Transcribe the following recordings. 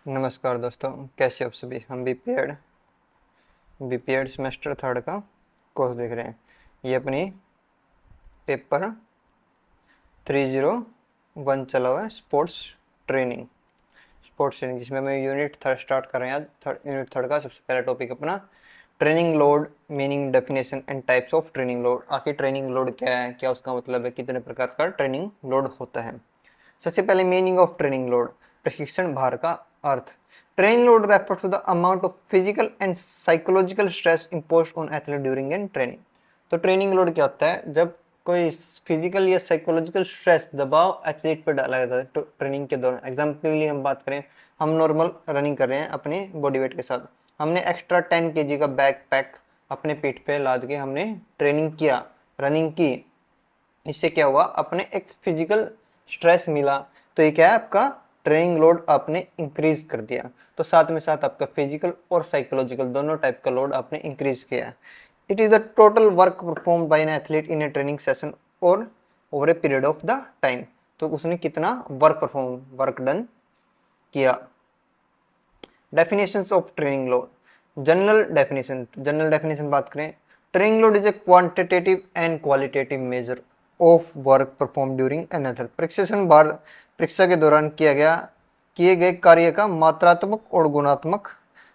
नमस्कार दोस्तों, कैसे आप सभी। हम बीपीएड सेमेस्टर थर्ड का कोर्स देख रहे हैं। ये अपनी पेपर 301 चला हुआ है, स्पोर्ट्स ट्रेनिंग जिसमें हम यूनिट थर्ड स्टार्ट कर रहे हैं। आज यूनिट थर्ड का सबसे पहला टॉपिक अपना training load, meaning, definition and types of training load. आखिर ट्रेनिंग लोड क्या है, क्या उसका मतलब है, कितने प्रकार का ट्रेनिंग लोड होता है। सबसे पहले मीनिंग ऑफ ट्रेनिंग लोड, प्रशिक्षण भार का अर्थ। Training load refers to the amount of physical and psychological stress imposed on athlete during an training. तो ट्रेनिंग लोड क्या होता है? जब कोई फिजिकल या साइकोलॉजिकल स्ट्रेस, दबाव एथलीट पर डाला जाता है तो ट्रेनिंग के दौरान। एग्जाम्पल के लिए हम बात करें, हम नॉर्मल रनिंग कर रहे हैं अपने बॉडी वेट के साथ, हमने एक्स्ट्रा 10 kg का बैक पैक अपने पीठ पे लाद के हमने ट्रेनिंग किया, रनिंग की। इससे क्या हुआ? अपने एक फिजिकल स्ट्रेस मिला, तो ये क्या है? आपका ट्रेनिंग लोड आपने इंक्रीज कर दिया। तो साथ में साथ आपका फिजिकल और साइकोलॉजिकल दोनों टाइप का लोड आपने इंक्रीज किया। It is the total work perform by an athlete in a training session और over a period of the time. तो उसने कितना वर्क डन किया। Definitions of training load. General definition बात करें, training load is a quantitative and qualitative measure of work perform during an athlete. प्रशिक्षण भार परीक्षा के दौरान किए गए कार्य का मात्रात्मक और गुणात्मक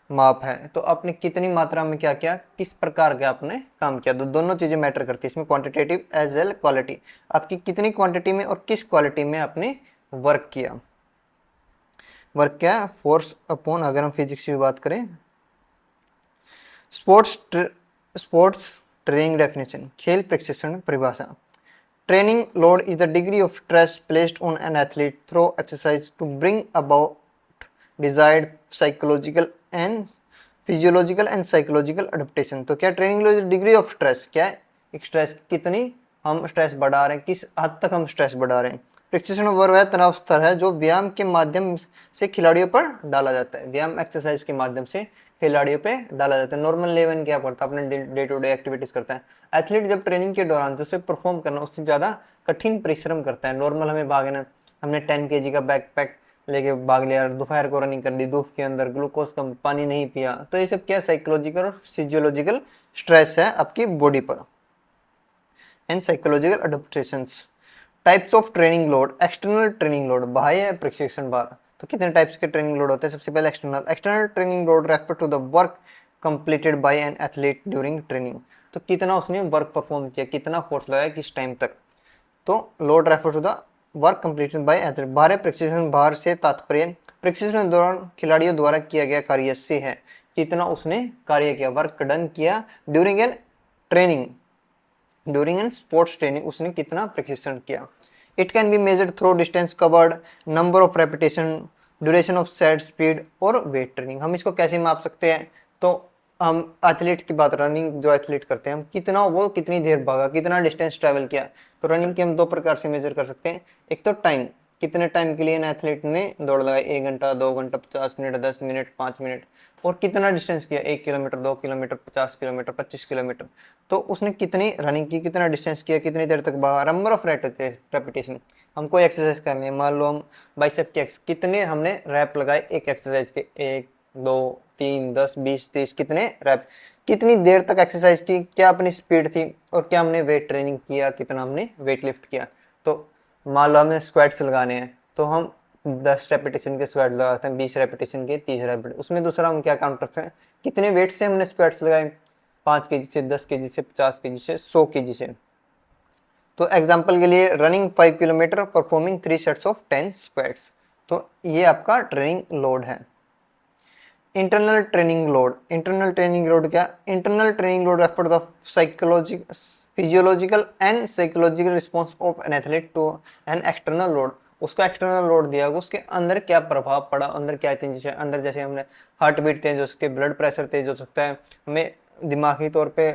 माप है। तो आपने कितनी मात्रा में क्या किया, किस प्रकार का आपने काम किया, तो दोनों चीजें मैटर करती है इसमें, क्वांटिटेटिव एज वेल क्वालिटी। आपकी कितनी क्वांटिटी में और किस क्वालिटी में आपने वर्क किया। वर्क क्या है? फोर्स अपॉन, अगर हम फिजिक्स की बात करें, स्पोर्ट्स ट्रेनिंग डेफिनेशन, खेल प्रशिक्षण परिभाषा। Training load is the degree of stress placed on an athlete through exercise to bring about desired psychological and physiological and psychological adaptation. तो क्या training load degree of stress क्या है? एक stress कितनी हम स्ट्रेस बढ़ा रहे हैं, किस हद तक हम स्ट्रेस बढ़ा रहे हैं। प्रशिक्षण वह तनाव स्तर है जो व्यायाम के माध्यम से खिलाड़ियों पर डाला जाता है। व्यायाम एक्सरसाइज के माध्यम से खिलाड़ियों पे डाला जाता है। नॉर्मल लेवल क्या करता है? अपने डे टू डे एक्टिविटीज करता है। एथलीट जब ट्रेनिंग के दौरान जो से परफॉर्म करना, उससे ज्यादा कठिन परिश्रम करता है। नॉर्मल हमें भागना, हमने 10 kg का बैक पैक लेके भाग लिया, दोपहर को रनिंग कर ली, धूप के अंदर ग्लूकोज कम, पानी नहीं पिया, तो ये सब क्या साइकोलॉजिकल और फिजियोलॉजिकल स्ट्रेस है आपकी बॉडी पर। And psychological adaptations. Types of training load. External training load, बाह्य प्रशिक्षण भार। तो कितने टाइप्स के ट्रेनिंग लोड होते हैं? सबसे पहले external training load refer to the work completed by an athlete during training. तो कितना उसने वर्क परफॉर्म किया, कितना फोर्स लगाया, किस टाइम तक। तो load refer to the work completed by athlete. बाह्य प्रशिक्षण भार से तात्पर्य प्रशिक्षण के दौरान खिलाड़ियों द्वारा किया गया कार्य से है, कितना उसने कार्य किया, वर्क डन किया during an training, during an sports training, उसने कितना प्रशिक्षण किया। It can be measured through distance covered, number of repetition, duration of set, speed और वेट ट्रेनिंग। हम इसको कैसे माप सकते हैं? तो हम एथलीट की बात, रनिंग जो एथलीट करते हैं, हम कितना, वो कितनी देर भागा, कितना डिस्टेंस ट्रैवल किया। तो रनिंग के हम दो प्रकार से मेजर कर सकते हैं। एक तो टाइम, कितने टाइम के लिए ना एथलीट ने दौड़ लगाई, 1 घंटा, 2 घंटा, 50 मिनट, 10 मिनट, 5 मिनट। और कितना डिस्टेंस किया, 1 किलोमीटर, 2 किलोमीटर, 50 किलोमीटर, 25 किलोमीटर। तो उसने कितनी रनिंग की, कितना डिस्टेंस किया, कितनी देर तक भागा। नंबर ऑफ रेपिटेशन, हम कोई एक्सरसाइज करनी है, मान लो हम बाइसेप की कितने हमने रैप लगाए एक एक्सरसाइज के, 1, 2, 3, 10, 20, 30, कितने रैप, कितनी देर तक एक्सरसाइज की, क्या अपनी स्पीड थी, और क्या हमने वेट ट्रेनिंग किया, कितना हमने वेट लिफ्ट किया। तो मान लो हमें स्क्वाट्स लगाने हैं, तो हम 10 रेपिटेशन के स्क्वाट लगाते हैं, 20 रेपिटेशन के, 30 रेपिटेशन। उसमें दूसरा हम क्या काउंट करते हैं, कितने वेट से हमने स्क्वाट्स लगाए, 5 kg से, 10 kg से, 50 kg से, 100 kg से। तो एग्जाम्पल के लिए running 5 kilometre, performing 3 sets of 10 squats. तो ये आपका ट्रेनिंग लोड है। Internal training load. Internal training load क्या? Internal training load refer to the psychological, physiological and psychological response of an athlete to an external load. उसका external load दिया, उसके अंदर क्या प्रभाव पड़ा, अंदर क्या चेंजेस है, अंदर जैसे हमने हार्ट बीट तेज हो सकती है, ब्लड प्रेशर तेज हो सकता है, हमें दिमागी तौर पे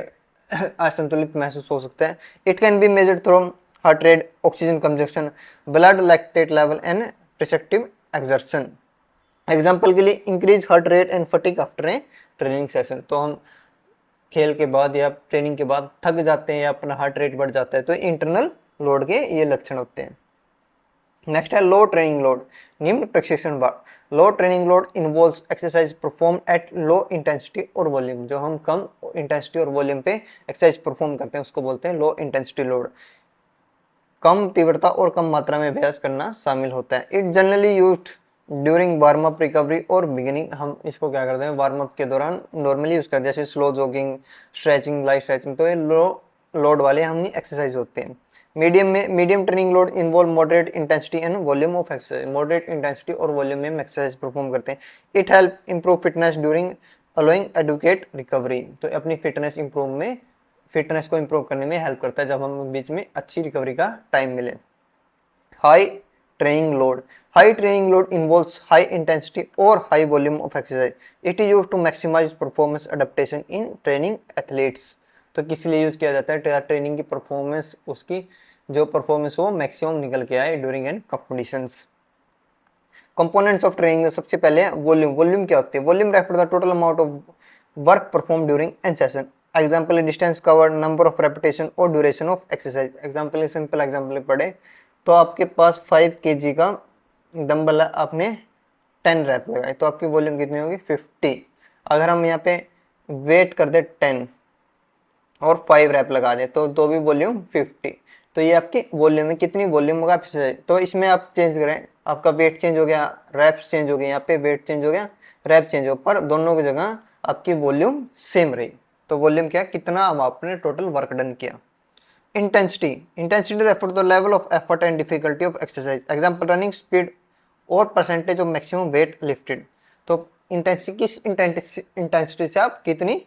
असंतुलित महसूस हो सकता है। It can be measured through heart rate, oxygen consumption, blood lactate level and perceptive exertion. Example के लिए increase heart rate and fatigue after a training session. तो हम खेल के बाद या ट्रेनिंग के बाद थक जाते हैं या अपना हार्ट रेट बढ़ जाता है, तो इंटरनल लोड के ये लक्षण होते हैं। नेक्स्ट है लो ट्रेनिंग लोड, निम्न प्रशिक्षण भार। Low training load involves exercise perform at low intensity और वॉल्यूम। जो हम कम इंटेंसिटी और वॉल्यूम पे एक्सरसाइज परफॉर्म करते हैं उसको बोलते हैं लो इंटेंसिटी लोड। कम तीव्रता और कम मात्रा में अभ्यास करना शामिल होता है। It generally used during warm up, recovery और बिगिनिंग। हम इसको क्या करते हैं वार्म अप के दौरान नॉर्मली यूज करते हैं, जैसे slow jogging, stretching, light stretching. तो ये लो लोड वाले हम एक्सरसाइज होते हैं। Medium training load involve moderate intensity and volume of exercise. Moderate intensity और वॉल्यूम में हम एक्सरसाइज परफॉर्म करते हैं। It help improve fitness during allowing adequate recovery. तो अपनी फिटनेस को इंप्रूव करने में हेल्प करता है जब हम बीच में अच्छी रिकवरी का टाइम मिले। High training load, high training load involves high intensity और high volume of exercise. It is used to maximise performance adaptation in training athletes. तो किस लिए यूज किया जाता है, ट्रेनिंग की परफॉर्मेंस, उसकी जो परफॉर्मेंस हो मैक्सिमम निकल के आए during and competitions. Components of training, सबसे पहले वॉल्यूम। वॉल्यूम क्या होती है, volume refer the total amount of work perform during an session. Example distance covered, number of repetition और duration of exercise. Example simple example पढ़े तो आपके पास 5 kg का डंबल है, आपने 10 रैप लगाए तो आपकी वॉल्यूम कितनी होगी 50। अगर हम यहाँ पे वेट कर दे 10 और 5 रैप लगा दे तो भी वॉल्यूम 50। तो ये आपकी वॉल्यूम है, कितनी वॉल्यूम होगा तो इसमें आप चेंज करें, आपका वेट चेंज हो गया, रैप्स चेंज हो गए, यहाँ पे वेट चेंज हो गया, रैप चेंज हो, पर दोनों की जगह आपकी वॉल्यूम सेम रही। तो वॉल्यूम क्या, कितना अब आपने टोटल वर्क डन किया। Intensity refer to the level of effort and difficulty of exercise. Example running speed और percentage of maximum weight lifted. तो इंटेंसिटी, किस इंटेंसिटी से आप कितनी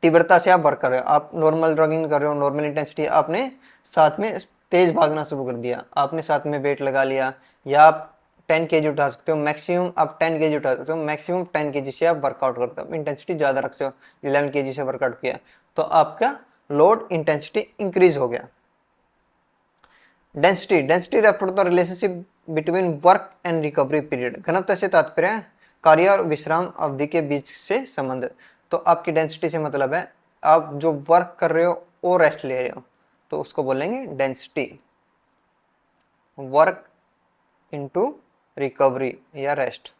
तीव्रता से आप वर्क कर रहे हो। आप नॉर्मल रनिंग कर रहे हो, नॉर्मल इंटेंसिटी, आपने साथ में तेज भागना शुरू कर दिया, आपने साथ में वेट लगा लिया, या आप 10 kg उठा सकते हो, मैक्सिमम आप 10 kg उठा सकते हो, मैक्सिमम 10 kg से आप वर्कआउट करते हो, इंटेंसिटी ज़्यादा रखते हो, 11 kg से वर्कआउट किया तो आपका लोड इंटेंसिटी इंक्रीज हो गया। Density refer to the relationship between work and recovery period. घनत्व से तात्पर्य कार्य और विश्राम अवधि के बीच से संबंध। तो आपकी डेंसिटी से मतलब है आप जो वर्क कर रहे हो और रेस्ट ले रहे हो तो उसको बोलेंगे डेंसिटी। वर्क इनटू रिकवरी या rest.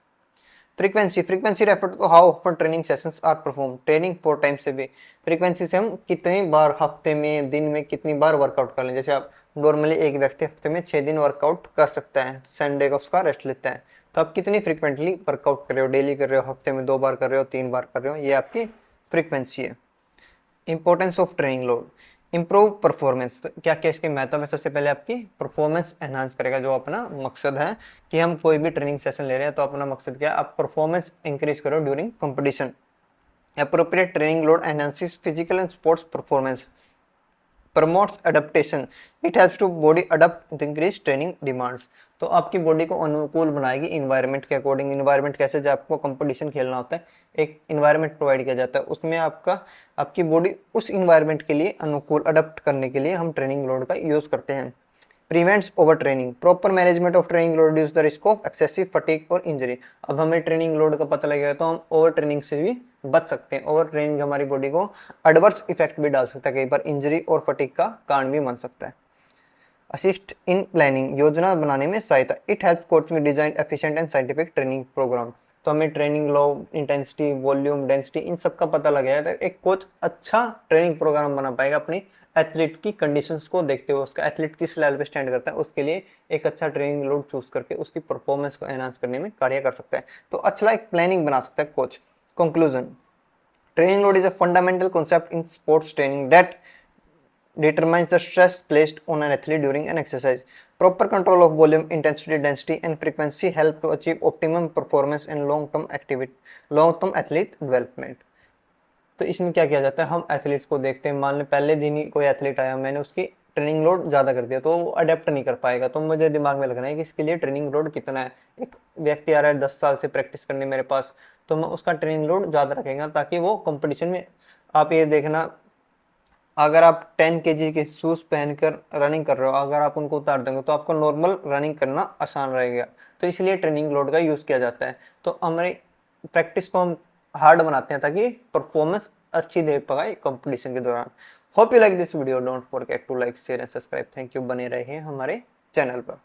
Frequency refer to how often training sessions are perform. Training 4 times से भी, फ्रीक्वेंसी से हम कितनी बार हफ्ते में, दिन में कितनी बार वर्कआउट कर लें। जैसे आप नॉर्मली एक व्यक्ति हफ्ते में 6 दिन वर्कआउट कर सकता है, संडे का उसका रेस्ट लेता है, तो आप कितनी फ्रीक्वेंटली वर्कआउट कर रहे हो, डेली कर रहे हो, हफ्ते में 2 बार कर रहे हो, 3 बार कर रहे हो, ये आपकी फ्रीक्वेंसी है। Importance of training load, improve performance. तो क्या क्या इसके महत्व है, सबसे पहले आपकी परफॉर्मेंस एनहांस करेगा, जो अपना मकसद है कि हम कोई भी ट्रेनिंग सेशन ले रहे हैं तो अपना मकसद क्या है, आप परफॉर्मेंस इंक्रीज करो during competition. Appropriate training load enhances physical and sports performance. Promotes adaptation, it helps to body adapt with increase training demands. तो आपकी बॉडी को अनुकूल बनाएगी इन्वायरमेंट के अकॉर्डिंग। इन्वायरमेंट कैसे, जब आपको कंपटीशन खेलना होता है एक इन्वायरमेंट प्रोवाइड किया जाता है, उसमें आपकी बॉडी उस इन्वायरमेंट के लिए अनुकूल अडप्ट करने के लिए हम ट्रेनिंग लोड का यूज़ करते हैं। Prevents over training, proper management of training load reduce the risk of excessive fatigue और इंजरी। अब हमें ट्रेनिंग लोड का पता लगेगा तो हम ओवर ट्रेनिंग से भी बच सकते हैं। ओवर ट्रेनिंग हमारी बॉडी को एडवर्स इफेक्ट भी डाल सकता है, कई बार इंजरी और फटीग का कारण भी बन सकता है। असिस्ट इन प्लानिंग, योजना बनाने में सहायता। इट हेल्प कोच में design efficient and scientific training program. तो हमें training load, intensity, volume, density, इन सब का पता लग गया तो एक कोच अच्छा ट्रेनिंग प्रोग्राम बना पाएगा अपनी एथलीट की कंडीशंस को देखते हुए, उसका एथलीट किस लेवल पे स्टैंड करता है उसके लिए एक अच्छा ट्रेनिंग लोड चूज करके उसकी परफॉर्मेंस को एनहांस करने में कार्य कर सकता है। तो अच्छा एक प्लानिंग बना सकता है coach. Conclusion, training load is a fundamental concept in sports training that determines the stress placed on an athlete during an exercise. Proper control of volume, intensity, density, and frequency help to achieve optimum performance and long-term athlete development. तो इसमें क्या किया जाता है, हम athletes को देखते हैं, मान लें पहले दिन ही कोई एथलीट आया, मैंने उसकी ट्रेनिंग लोड ज़्यादा कर दिया तो वो अडेप्ट नहीं कर पाएगा। तो मुझे दिमाग में लगना है कि इसके लिए ट्रेनिंग लोड कितना है। एक व्यक्ति आ रहा है 10 साल से प्रैक्टिस करने मेरे पास, तो मैं उसका ट्रेनिंग लोड ज़्यादा रखेगा ताकि वो कंपटीशन में, आप ये देखना अगर आप 10 kg के शूज़ पहनकर रनिंग कर रहे हो, अगर आप उनको उतार देंगे तो आपको नॉर्मल रनिंग करना आसान रहेगा। तो इसलिए ट्रेनिंग लोड का यूज़ किया जाता है। तो हमारी प्रैक्टिस को हम हार्ड बनाते हैं ताकि परफॉर्मेंस अच्छी दे पाए कंपटीशन के दौरान। Hope you like this video, don't forget to like, share and subscribe. Thank you, बने रहे हमारे चैनल पर।